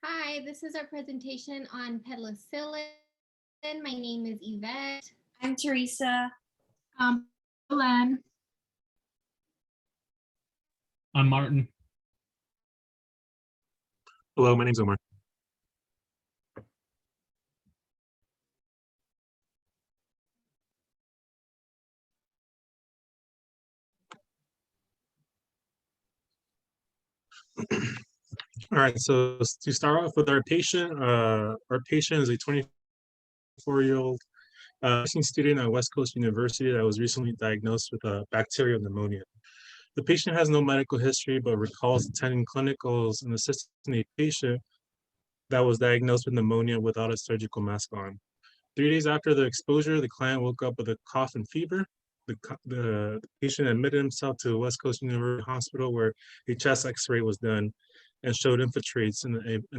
Hi, this is our presentation on penicillin. My name is Yvette. I'm Teresa. Len. I'm Martin. Hello, my name's Omar. All right, so to start off with our patient is a 24-year-old nursing student at West Coast University that was recently diagnosed with bacterial pneumonia. The patient has no medical history, but recalls attending clinicals and assisting a patient that was diagnosed with pneumonia without a surgical mask on. 3 days after the exposure, the client woke up with a cough and fever. The patient admitted himself to West Coast University Hospital where a chest x-ray was done and showed infiltrates in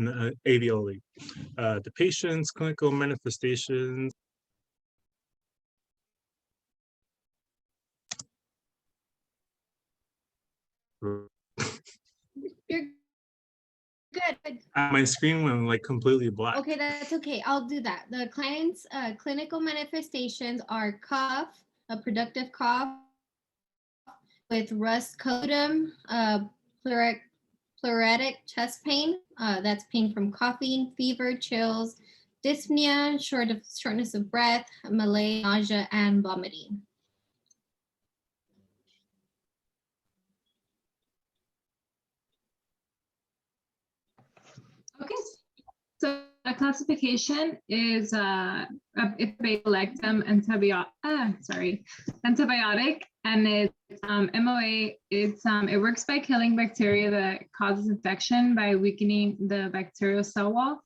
the alveoli. The patient's clinical manifestations. You're good. My screen went like completely black. Okay, that's okay. I'll do that. The client's clinical manifestations are cough, a productive cough with rustcotum, pleuritic chest pain. That's pain from coughing, fever, chills, dyspnea, shortness of breath, malaise, nausea, and vomiting. Okay, so a classification is beta-lactam antibiotic, and it's MOA. It works by killing bacteria that causes infection by weakening the bacterial cell wall.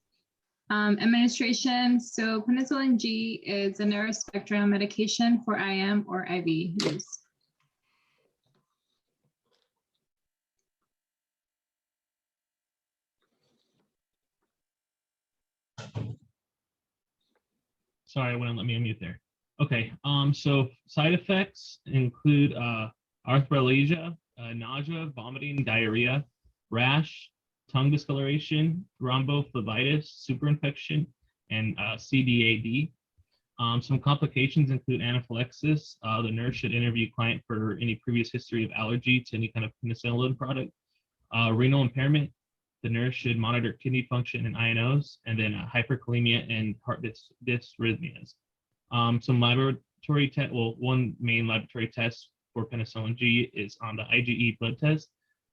Administration, so penicillin G is a narrow spectrum medication for IM or IV use. Sorry, it wouldn't let me unmute there. Okay, so side effects include arthralgia, nausea, vomiting, diarrhea, rash, tongue discoloration, thrombophlebitis, superinfection, and CDAD. Some complications include anaphylaxis. The nurse should interview client for any previous history of allergy to any kind of penicillin product. Renal impairment. The nurse should monitor kidney function and INOs, and then hyperkalemia and heart dysrhythmias. Some laboratory test. Well, one main laboratory test for penicillin G is on the IgE blood test,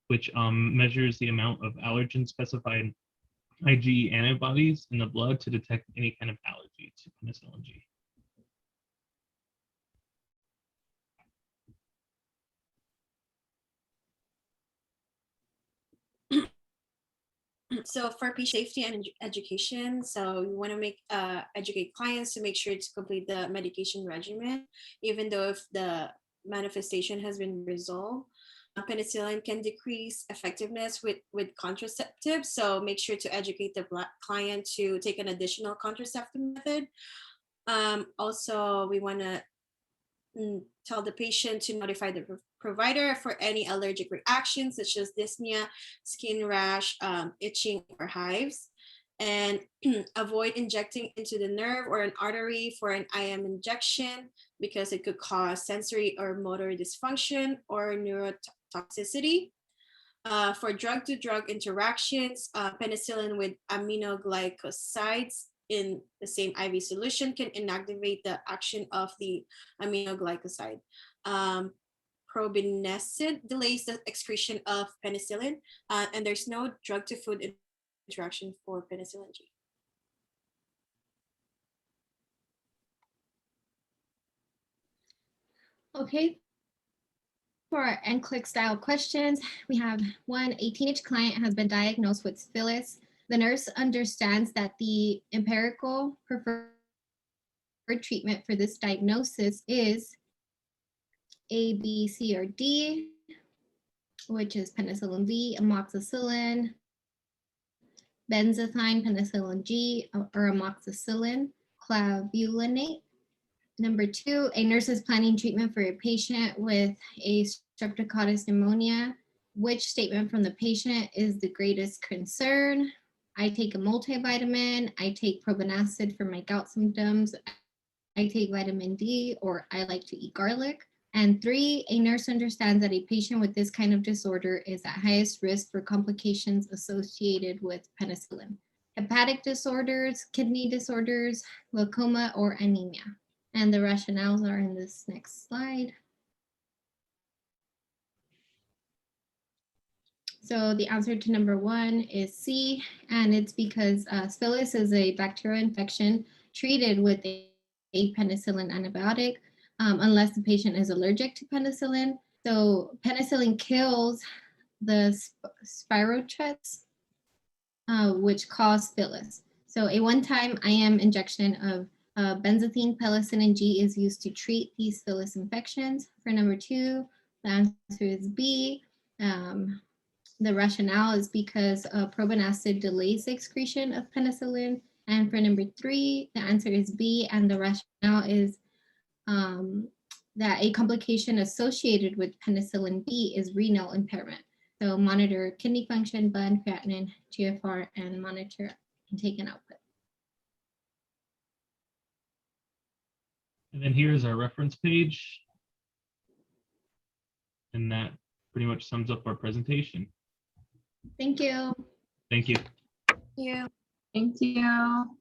which measures the amount of allergen-specified IgE antibodies in the blood to detect any kind of allergy to penicillin G. So for patient safety and education, so you want to educate clients to make sure to complete the medication regimen, even though if the manifestation has been resolved. Penicillin can decrease effectiveness with contraceptives, so make sure to educate the client to take an additional contraceptive method. Also, we want to tell the patient to notify the provider for any allergic reactions such as dyspnea, skin rash, itching, or hives, and avoid injecting into the nerve or an artery for an IM injection because it could cause sensory or motor dysfunction or neurotoxicity. For drug-to-drug interactions, penicillin with aminoglycosides in the same IV solution can inactivate the action of the aminoglycoside. Probenecid delays the excretion of penicillin, and there's no drug-to-food interaction for penicillin G. Okay. For our NCLIC style questions, we have one, a teenage client has been diagnosed with syphilis. The nurse understands that the empirical preferred treatment for this diagnosis is A, B, C, or D, which is penicillin V, amoxicillin, benzathine, penicillin G, or amoxicillin, clavulanate. Number 2, a nurse is planning treatment for a patient with a streptococcus pneumonia. Which statement from the patient is the greatest concern? I take a multivitamin. I take proben acid for my gout symptoms. I take vitamin D, or I like to eat garlic. And 3, a nurse understands that a patient with this kind of disorder is at highest risk for complications associated with penicillin. Hepatic disorders, kidney disorders, glaucoma, or anemia. And the rationales are in this next slide. So the answer to number 1 is C, and it's because Spillis is a bacterial infection treated with a penicillin antibiotic, unless the patient is allergic to penicillin. So penicillin kills the spirochetes, which cause Spillis. So a one-time IM injection of benzathine penicillin G is used to treat these Spillis infections. For number 2, the answer is B. The rationale is because proben acid delays the excretion of penicillin. And for number 3, the answer is B, and the rationale is that a complication associated with penicillin B is renal impairment. So monitor kidney function, blood creatinine, GFR, and monitor intake and output. And then here's our reference page. And that pretty much sums up our presentation. Thank you. Thank you. Yeah. Thank you.